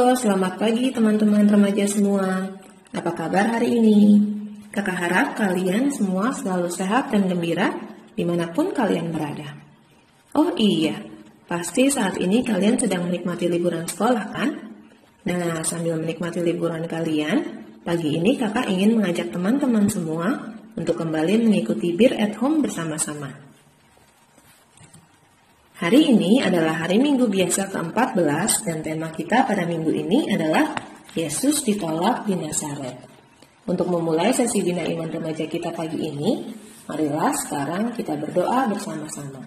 Halo, selamat pagi teman-teman remaja semua. Apa kabar hari ini? Kakak harap kalian semua selalu sehat dan gembira dimanapun kalian berada. Oh iya, pasti saat ini kalian sedang menikmati liburan sekolah kan? Nah, sambil menikmati liburan kalian, pagi ini kakak ingin mengajak teman-teman semua untuk kembali mengikuti Bir at Home bersama-sama. Hari ini adalah hari Minggu biasa ke-14 dan tema kita pada minggu ini adalah Yesus ditolak di Nazaret. Untuk memulai sesi Bina Iman Remaja kita pagi ini, marilah sekarang kita berdoa bersama-sama.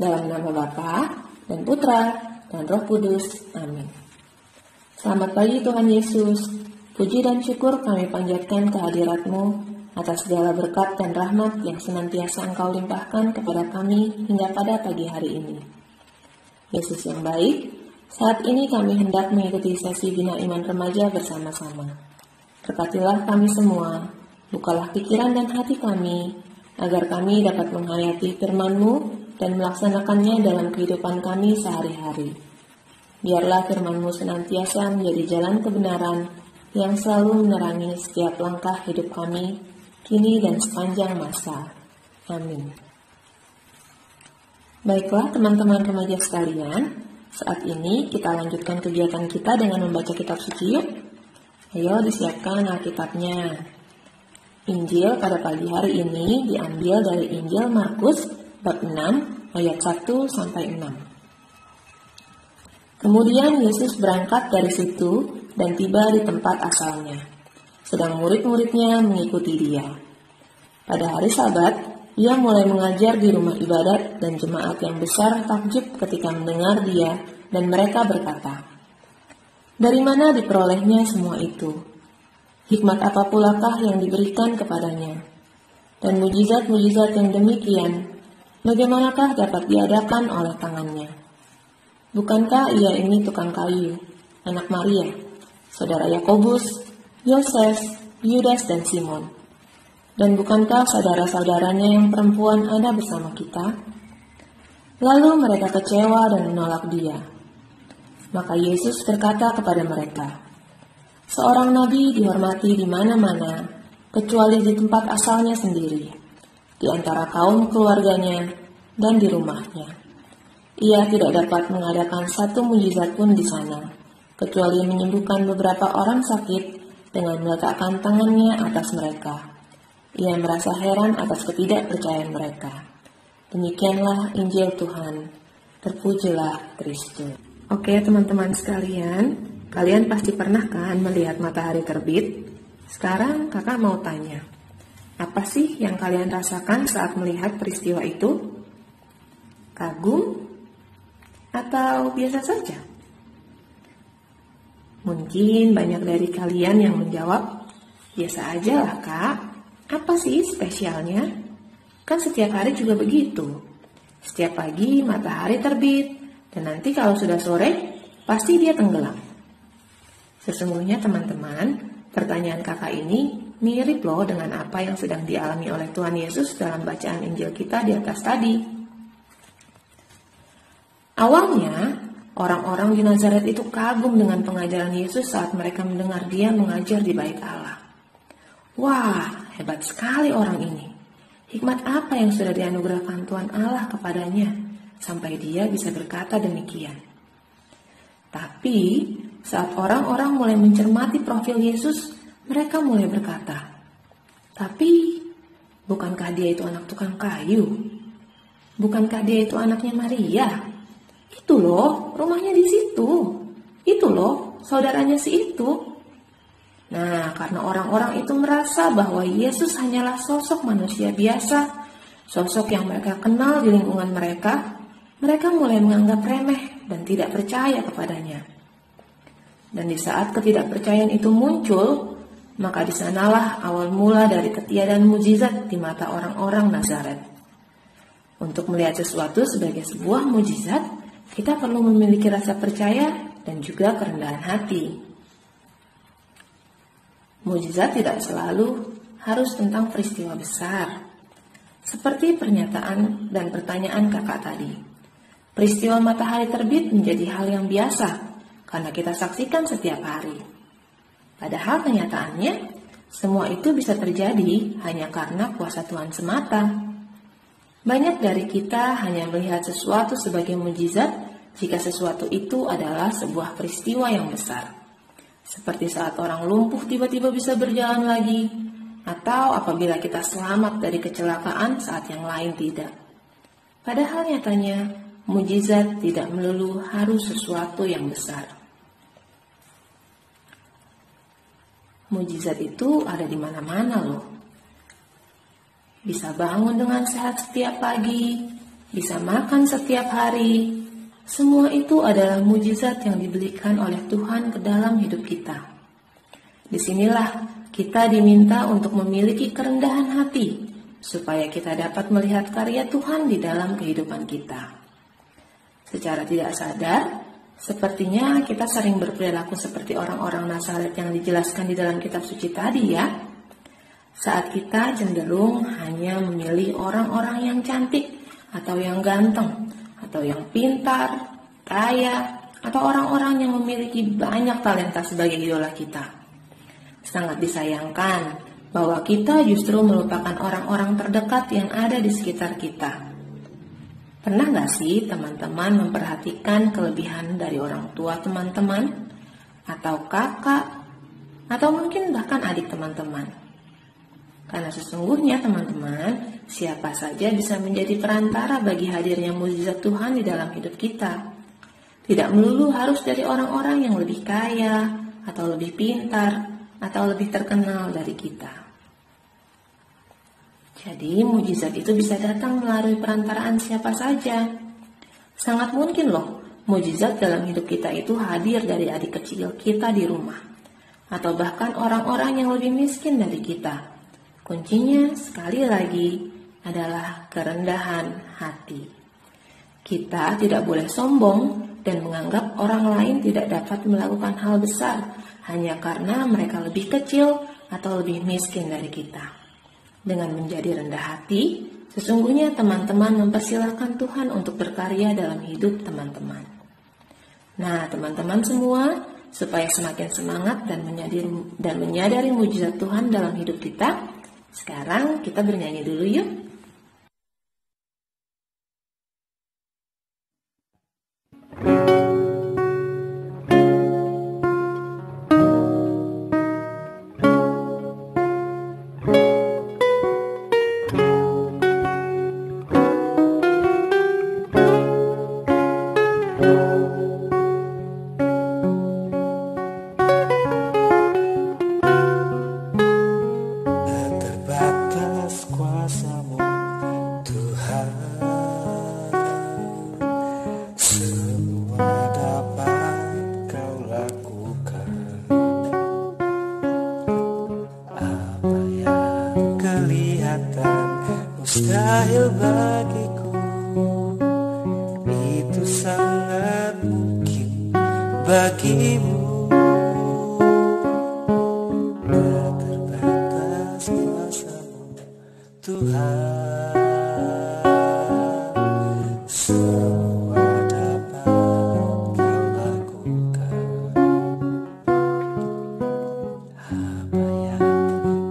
Dalam nama Bapa dan Putra dan Roh Kudus, amin. Selamat pagi Tuhan Yesus, puji dan syukur kami panjatkan kehadirat-Mu atas segala berkat dan rahmat yang senantiasa Engkau limpahkan kepada kami hingga pada pagi hari ini. Yesus yang baik, saat ini kami hendak mengikuti sesi Bina Iman Remaja bersama-sama. Berkatilah kami semua, bukalah pikiran dan hati kami, agar kami dapat menghayati firman-Mu dan melaksanakannya dalam kehidupan kami sehari-hari. Biarlah firman-Mu senantiasa menjadi jalan kebenaran yang selalu menerangi setiap langkah hidup kami, kini dan sepanjang masa. Amin. Baiklah teman-teman remaja sekalian, saat ini kita lanjutkan kegiatan kita dengan membaca kitab suci yuk. Ayo disiapkan Alkitabnya. Injil pada pagi hari ini diambil dari Injil Markus bab 6 ayat 1 sampai 6. Kemudian Yesus berangkat dari situ dan tiba di tempat asalnya. Sedang murid-muridnya mengikuti dia. Pada hari Sabat, ia mulai mengajar di rumah ibadat dan jemaat yang besar takjub ketika mendengar dia dan mereka berkata, "Dari mana diperolehnya semua itu? Hikmat apa pulakah yang diberikan kepadanya? Dan mujizat-mujizat yang demikian, bagaimanakah dapat diadakan oleh tangannya? Bukankah ia ini tukang kayu, anak Maria, saudara Yakobus, Yoses, Yudas, dan Simon? Dan bukankah saudara-saudaranya yang perempuan ada bersama kita?" Lalu mereka kecewa dan menolak dia. Maka Yesus berkata kepada mereka, "Seorang nabi dihormati di mana-mana, kecuali di tempat asalnya sendiri, di antara kaum keluarganya dan di rumahnya. Ia tidak dapat mengadakan satu mujizat pun di sana, kecuali menyembuhkan beberapa orang sakit dengan meletakkan tangannya atas mereka." Ia merasa heran atas ketidakpercayaan mereka. Demikianlah Injil Tuhan. Terpujilah Kristus. Oke teman-teman sekalian, kalian pasti pernah kan melihat matahari terbit? Sekarang kakak mau tanya, apa sih yang kalian rasakan saat melihat peristiwa itu? Kagum? Atau biasa saja? Mungkin banyak dari kalian yang menjawab, biasa aja lah kak. Apa sih spesialnya? Kan setiap hari juga begitu. Setiap pagi matahari terbit, dan nanti kalau sudah sore, pasti dia tenggelam. Sesungguhnya teman-teman, pertanyaan kakak ini mirip loh dengan apa yang sedang dialami oleh Tuhan Yesus dalam bacaan Injil kita di atas tadi. Awalnya, orang-orang di Nazaret itu kagum dengan pengajaran Yesus saat mereka mendengar dia mengajar di Bait Allah. Wah, hebat sekali orang ini. Hikmat apa yang sudah dianugerahkan Tuhan Allah kepadanya, sampai dia bisa berkata demikian. Tapi, saat orang-orang mulai mencermati profil Yesus, mereka mulai berkata, "Tapi, bukankah dia itu anak tukang kayu? Bukankah dia itu anaknya Maria? Itu loh, rumahnya di situ. Itu loh, saudaranya si itu." Nah, karena orang-orang itu merasa bahwa Yesus hanyalah sosok manusia biasa, sosok yang mereka kenal di lingkungan mereka, mereka mulai menganggap remeh dan tidak percaya kepadanya. Dan di saat ketidakpercayaan itu muncul, maka di sanalah awal mula dari ketiadaan mujizat di mata orang-orang Nazaret. Untuk melihat sesuatu sebagai sebuah mujizat, kita perlu memiliki rasa percaya dan juga kerendahan hati. Mujizat tidak selalu harus tentang peristiwa besar. Seperti pernyataan dan pertanyaan kakak tadi. Peristiwa matahari terbit menjadi hal yang biasa, karena kita saksikan setiap hari. Padahal kenyataannya, semua itu bisa terjadi hanya karena kuasa Tuhan semata. Banyak dari kita hanya melihat sesuatu sebagai mujizat jika sesuatu itu adalah sebuah peristiwa yang besar. Seperti saat orang lumpuh tiba-tiba bisa berjalan lagi, atau apabila kita selamat dari kecelakaan saat yang lain tidak. Padahal nyatanya, mujizat tidak melulu harus sesuatu yang besar. Mujizat itu ada di mana-mana loh. Bisa bangun dengan sehat setiap pagi, bisa makan setiap hari. Semua itu adalah mujizat yang diberikan oleh Tuhan ke dalam hidup kita. Disinilah kita diminta untuk memiliki kerendahan hati, supaya kita dapat melihat karya Tuhan di dalam kehidupan kita. Secara tidak sadar, sepertinya kita sering berperilaku seperti orang-orang Nazaret yang dijelaskan di dalam kitab suci tadi ya. Saat kita cenderung hanya memilih orang-orang yang cantik, atau yang ganteng, atau yang pintar, kaya, atau orang-orang yang memiliki banyak talenta sebagai idola kita. Sangat disayangkan bahwa kita justru melupakan orang-orang terdekat yang ada di sekitar kita. Pernah gak sih teman-teman memperhatikan kelebihan dari orang tua teman-teman, atau kakak, atau mungkin bahkan adik teman-teman? Karena sesungguhnya teman-teman, siapa saja bisa menjadi perantara bagi hadirnya mukjizat Tuhan di dalam hidup kita. Tidak melulu harus dari orang-orang yang lebih kaya, atau lebih pintar, atau lebih terkenal dari kita. Jadi mujizat itu bisa datang melalui perantaraan siapa saja. Sangat mungkin loh, mujizat dalam hidup kita itu hadir dari adik kecil kita di rumah, atau bahkan orang-orang yang lebih miskin dari kita. Kuncinya sekali lagi adalah kerendahan hati. Kita tidak boleh sombong dan menganggap orang lain tidak dapat melakukan hal besar hanya karena mereka lebih kecil atau lebih miskin dari kita. Dengan menjadi rendah hati, sesungguhnya teman-teman mempersilahkan Tuhan untuk berkarya dalam hidup teman-teman. Nah, teman-teman semua, supaya semakin semangat dan menyadari mujizat Tuhan dalam hidup kita, sekarang kita bernyanyi dulu yuk. Mustahil bagiku, itu sangat mungkin bagimu. Tak terbatas kuasa-Mu, Tuhan. Semua dapat Kau lakukan. Apa yang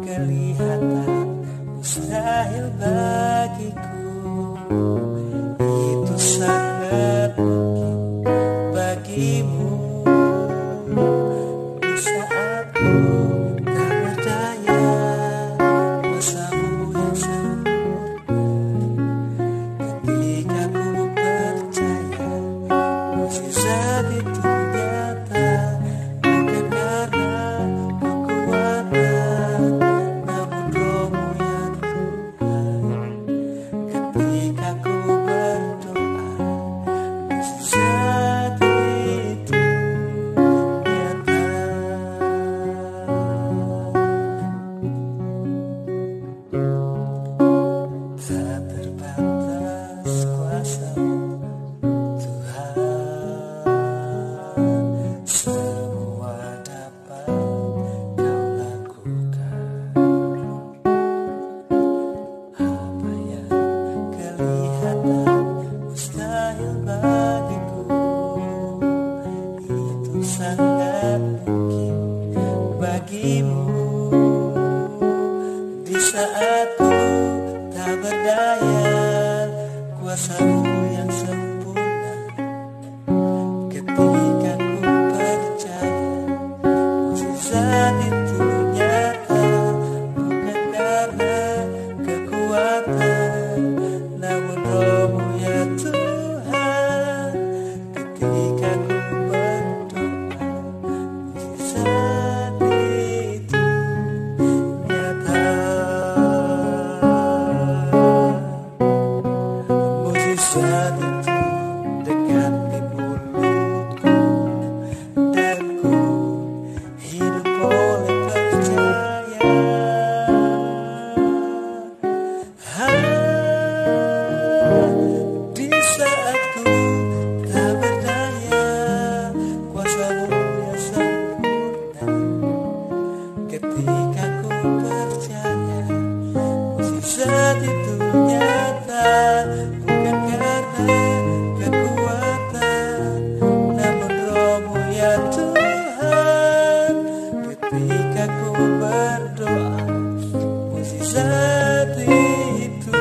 kelihatan mustahil bagiku, itu sangat mungkin bagimu. Di saat ku tak berdaya, kuasa-Mu yang kuasamu yang sempurna. Ketika ku percaya mukjizat itu nyata, bukan karena kekuatan, namun Roh-Mu ya Tuhan. Ketika ku berdoa, mukjizat itu nyata. Mukjizat itu dekat di mulutku, dan ku hidup oleh percaya. Di saat ku tak berdaya, kuasamu yang sempurna. Ketika ku percaya mukjizat itu nyata, bukan karena kekuatan, namun Roh-Mu ya Tuhan. Ketika ku berdoa, mukjizat itu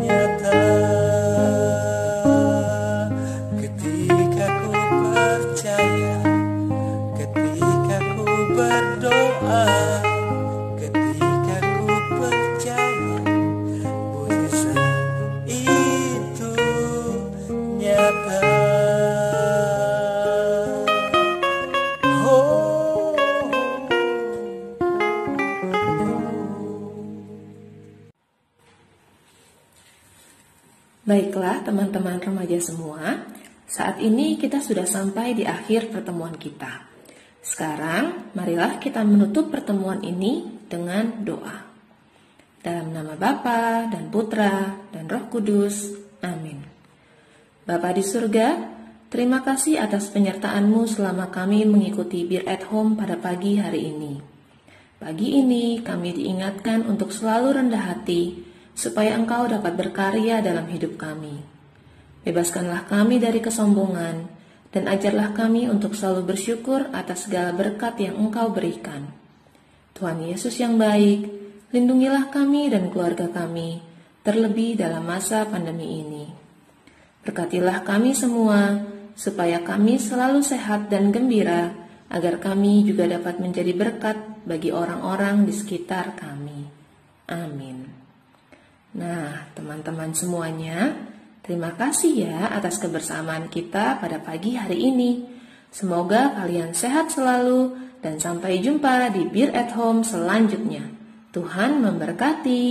nyata. Ketika ku percaya, ketika ku berdoa, ketika ku percaya, mukjizat itu nyata. Oh, Baiklah teman-teman remaja semua, saat ini kita sudah sampai di akhir pertemuan kita. Sekarang, marilah kita menutup pertemuan ini dengan doa. Dalam nama Bapa dan Putra dan Roh Kudus. Amin. Bapa di surga, terima kasih atas penyertaan-Mu selama kami mengikuti Bir at Home pada pagi hari ini. Pagi ini kami diingatkan untuk selalu rendah hati, supaya Engkau dapat berkarya dalam hidup kami. Bebaskanlah kami dari kesombongan, dan ajarlah kami untuk selalu bersyukur atas segala berkat yang Engkau berikan. Tuhan Yesus yang baik, lindungilah kami dan keluarga kami, terlebih dalam masa pandemi ini. Berkatilah kami semua, supaya kami selalu sehat dan gembira, agar kami juga dapat menjadi berkat bagi orang-orang di sekitar kami. Amin. Nah, teman-teman semuanya, terima kasih ya atas kebersamaan kita pada pagi hari ini. Semoga kalian sehat selalu dan sampai jumpa di Bir at Home selanjutnya. Tuhan memberkati.